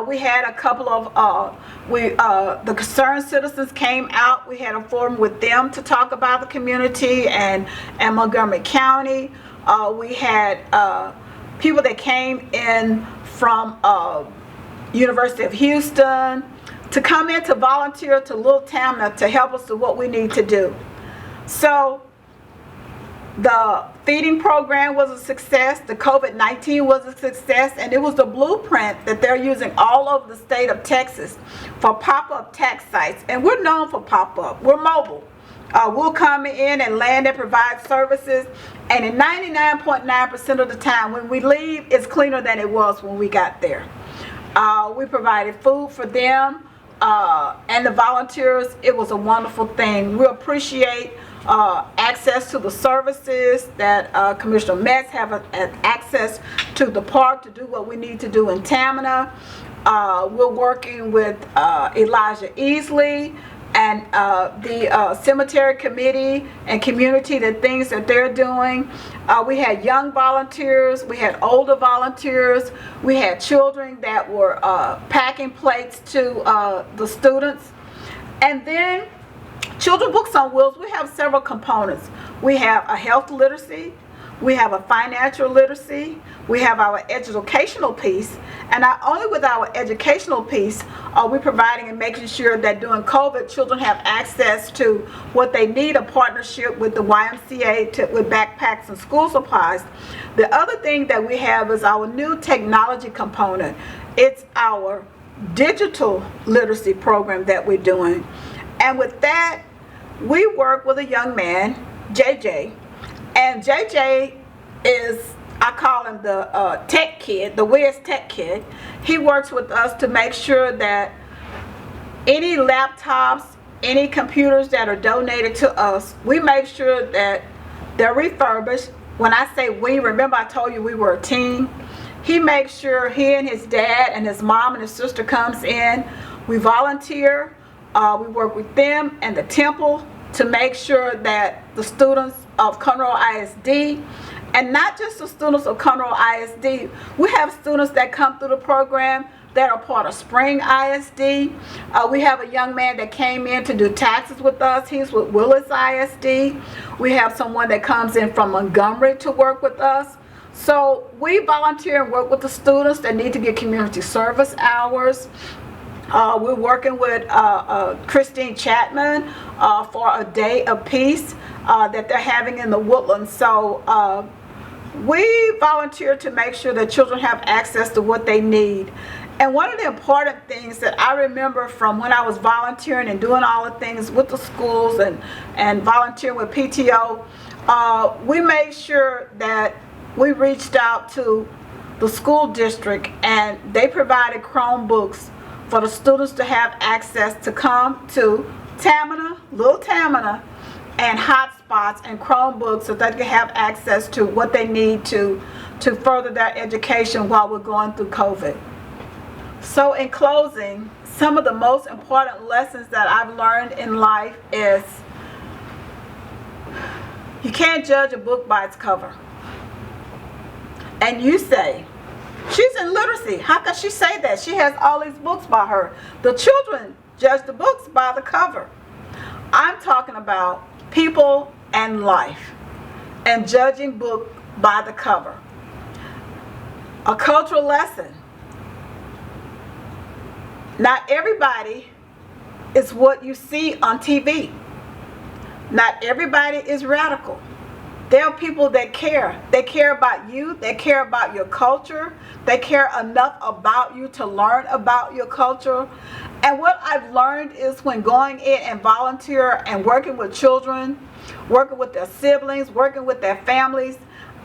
We had a couple of the concerned citizens came out. We had a forum with them to talk about the community and Montgomery County. We had people that came in from University of Houston to come in to volunteer to Little Tamina to help us with what we need to do. So the feeding program was a success. The COVID-19 was a success, and it was the blueprint that they're using all over the state of Texas for pop-up tax sites. And we're known for pop-up. We're mobile. We'll come in and land and provide services, and in 99.9% of the time when we leave, it's cleaner than it was when we got there. We provided food for them and the volunteers. It was a wonderful thing. We appreciate access to the services that Commissioner Metz have access to the park to do what we need to do in Tamina. We're working with Elijah Easley and the cemetery committee and community, the things that they're doing. We had young volunteers, we had older volunteers, we had children that were packing plates to the students. And then Children Books on Wheels, we have several components. We have a health literacy, we have a financial literacy, we have our educational piece, and not only with our educational piece are we providing and making sure that during COVID children have access to what they need, a partnership with the YMCA with backpacks and school supplies. The other thing that we have is our new technology component. It's our digital literacy program that we're doing. And with that, we work with a young man, JJ, and JJ is, I call him the tech kid, the Wiz tech kid. He works with us to make sure that any laptops, any computers that are donated to us, we make sure that they're refurbished. When I say we, remember I told you we were a team. He makes sure he and his dad and his mom and his sister comes in. We volunteer. We work with them and the temple to make sure that the students of Conroe ISD, and not just the students of Conroe ISD, we have students that come through the program that are part of Spring ISD. We have a young man that came in to do taxes with us. He's with Wiltz ISD. We have someone that comes in from Montgomery to work with us. So we volunteer and work with the students that need to get community service hours. We're working with Christine Chapman for a day of peace that they're having in the Woodlands. So we volunteer to make sure that children have access to what they need. And one of the important things that I remember from when I was volunteering and doing all the things with the schools and volunteering with PTO, we made sure that we reached out to the school district and they provided Chromebooks for the students to have access to come to Tamina, Little Tamina, and hotspots and Chromebooks so that they can have access to what they need to further their education while we're going through COVID. So in closing, some of the most important lessons that I've learned in life is you can't judge a book by its cover. And you say, she's in literacy. How can she say that? She has all these books by her. The children judge the books by the cover. I'm talking about people and life. and judging book by the cover. A cultural lesson. Not everybody is what you see on TV. Not everybody is radical. There are people that care. They care about you. They care about your culture. They care enough about you to learn about your culture. And what I've learned is when going in and volunteer and working with children, working with their siblings, working with their families,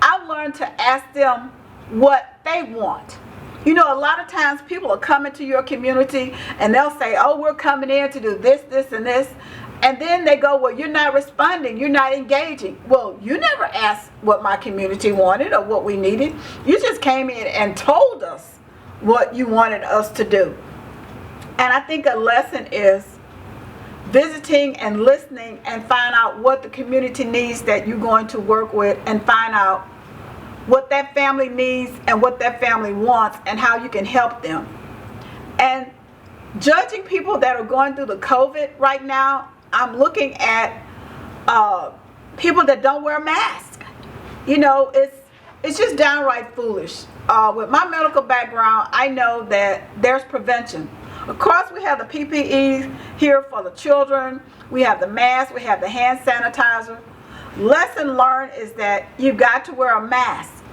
I've learned to ask them what they want. You know, a lot of times people are coming to your community and they'll say, oh, we're coming in to do this, this, and this. And then they go, well, you're not responding. You're not engaging. Well, you never asked what my community wanted or what we needed. You just came in and told us what you wanted us to do. And I think a lesson is visiting and listening and find out what the community needs that you're going to work with, and find out what that family needs and what that family wants and how you can help them. And judging people that are going through the COVID right now, I'm looking at people that don't wear masks. You know, it's just downright foolish. With my medical background, I know that there's prevention. Of course, we have the PPE here for the children. We have the mask. We have the hand sanitizer. Lesson learned is that you've got to wear a mask.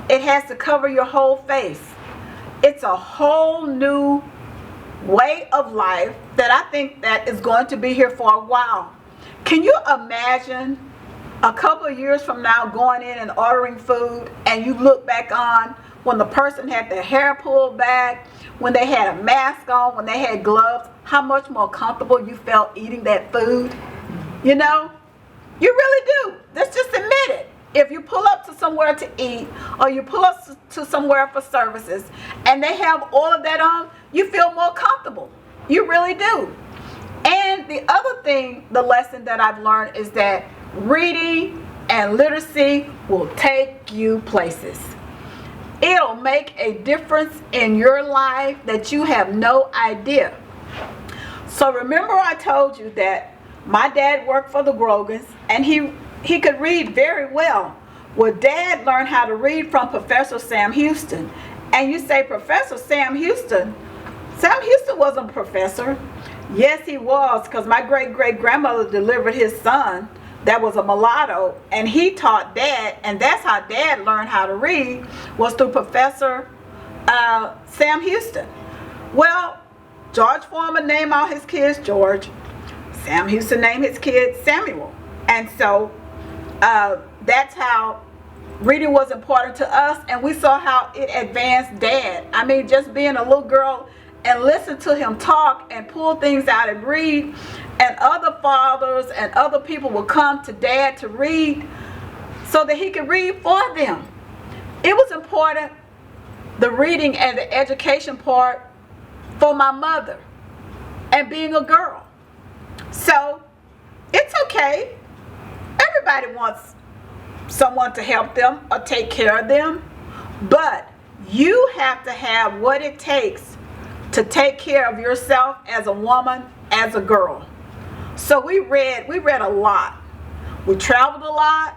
It has to cover your whole face. It's a whole new way of life that I think that is going to be here for a while. Can you imagine a couple of years from now going in and ordering food, and you look back on when the person had their hair pulled back, when they had a mask on, when they had gloves, how much more comfortable you felt eating that food? You know, you really do. Let's just admit it. If you pull up to somewhere to eat, or you pull up to somewhere for services, and they have all of that on, you feel more comfortable. You really do. And the other thing, the lesson that I've learned is that reading and literacy will take you places. It'll make a difference in your life that you have no idea. So remember, I told you that my dad worked for the Grogans, and he could read very well. Well, Dad learned how to read from Professor Sam Houston. And you say, Professor Sam Houston? Sam Houston wasn't a professor. Yes, he was, because my great-great-grandmother delivered his son that was a mulatto, and he taught Dad, and that's how Dad learned how to read, was through Professor Sam Houston. Well, George Foreman named all his kids George. Sam Houston named his kid Samuel. And so that's how reading was important to us, and we saw how it advanced Dad. I mean, just being a little girl and listen to him talk and pull things out and read, and other fathers and other people will come to Dad to read so that he could read for them. It was important, the reading and the education part, for my mother and being a girl. So it's okay. Everybody wants someone to help them or take care of them, but you have to have what it takes to take care of yourself as a woman, as a girl. So we read a lot. We traveled a lot.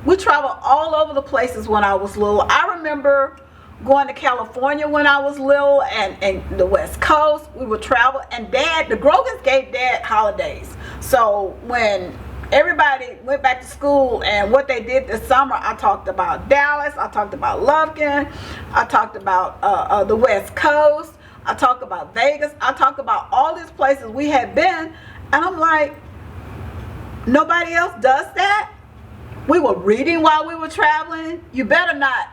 We traveled all over the places when I was little. I remember going to California when I was little, and the West Coast. We would travel, and Dad, the Grogans gave Dad holidays. So when everybody went back to school and what they did this summer, I talked about Dallas, I talked about Lufkin, I talked about the West Coast, I talked about Vegas, I talked about all these places we had been, and I'm like, nobody else does that? We were reading while we were traveling. You better not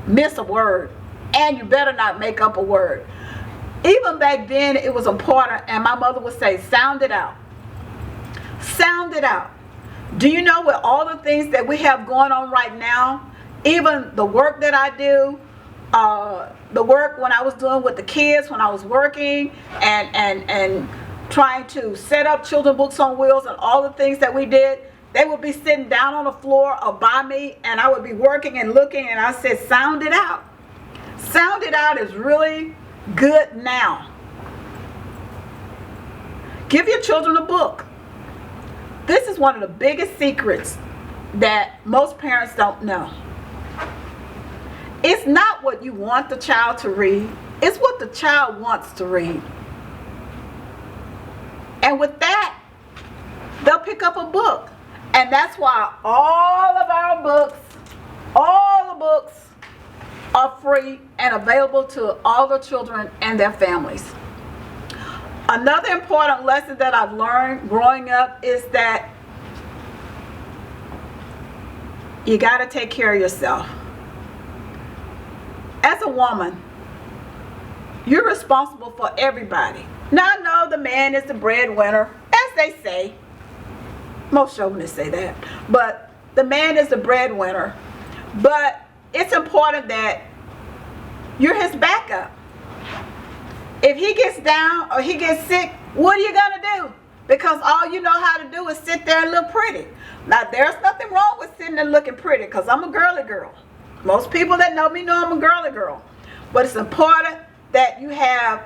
miss a word, and you better not make up a word. Even back then, it was important, and my mother would say, sound it out. Sound it out. Do you know, with all the things that we have going on right now, even the work that I do, the work when I was doing with the kids, when I was working and trying to set up Children's Books on Wheels and all the things that we did, they would be sitting down on the floor or by me, and I would be working and looking, and I said, sound it out. Sound it out is really good now. Give your children a book. This is one of the biggest secrets that most parents don't know. It's not what you want the child to read, it's what the child wants to read. And with that, they'll pick up a book. And that's why all of our books, all the books are free and available to all the children and their families. Another important lesson that I've learned growing up is that you got to take care of yourself. As a woman, you're responsible for everybody. Now I know the man is the breadwinner, as they say. Most chauvinists say that. But the man is the breadwinner. But it's important that you're his backup. If he gets down or he gets sick, what are you going to do? Because all you know how to do is sit there and look pretty. Now, there's nothing wrong with sitting and looking pretty, because I'm a girly girl. Most people that know me know I'm a girly girl. But it's important that you have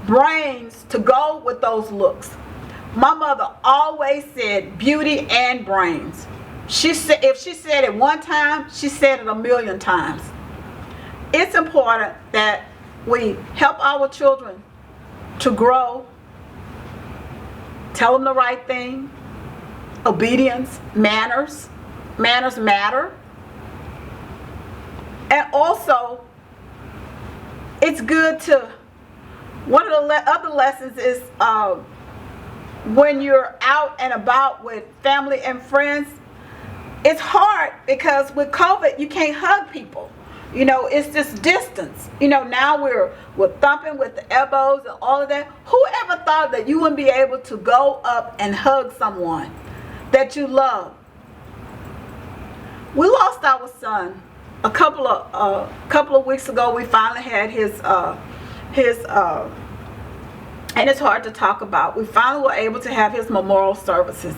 brains to go with those looks. My mother always said beauty and brains. She said, if she said it one time, she said it a million times. It's important that we help our children to grow, tell them the right thing, obedience, manners matter. And also, it's good to, one of the other lessons is when you're out and about with family and friends, it's hard because with COVID, you can't hug people. You know, it's just distance. You know, now we're thumping with the elbows and all of that. Whoever thought that you wouldn't be able to go up and hug someone that you love? We lost our son a couple of weeks ago. We finally had his and it's hard to talk about. We finally were able to have his memorial services.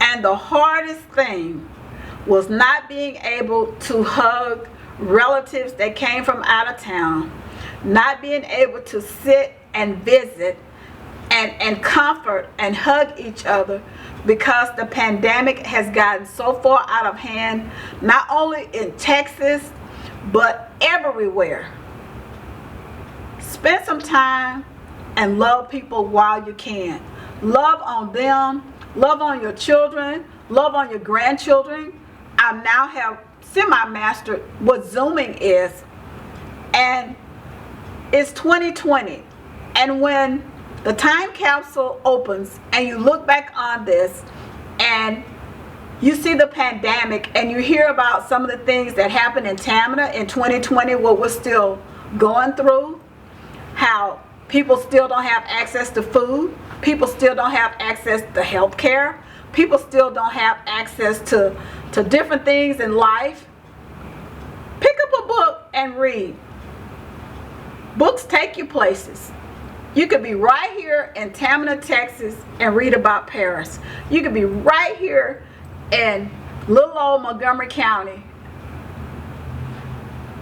And the hardest thing was not being able to hug relatives that came from out of town, not being able to sit and visit and comfort and hug each other, because the pandemic has gotten so far out of hand, not only in Texas, but everywhere. Spend some time and love people while you can. Love on them, love on your children, love on your grandchildren. I now have semi-mastered what Zooming is, and it's 2020. And when the time capsule opens and you look back on this and you see the pandemic and you hear about some of the things that happened in Tamina in 2020, what we're still going through, how people still don't have access to food, people still don't have access to health care, people still don't have access to different things in life. Pick up a book and read. Books take you places. You could be right here in Tamina, Texas, and read about Paris. You could be right here in little old Montgomery County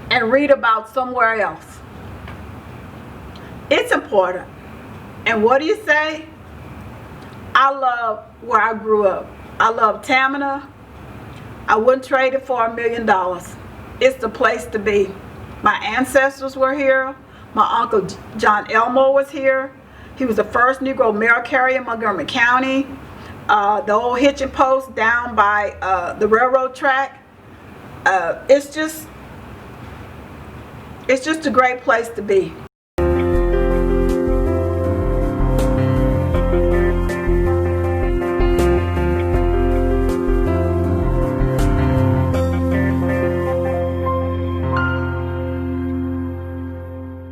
and read about somewhere else. It's important. And what do you say? I love where I grew up. I love Tamina. I wouldn't trade it for $1 million. It's the place to be. My ancestors were here. My uncle John Elmore was here. He was the first Negro mail carrier in Montgomery County. The old hitching post down by the railroad track. It's just a great place to be.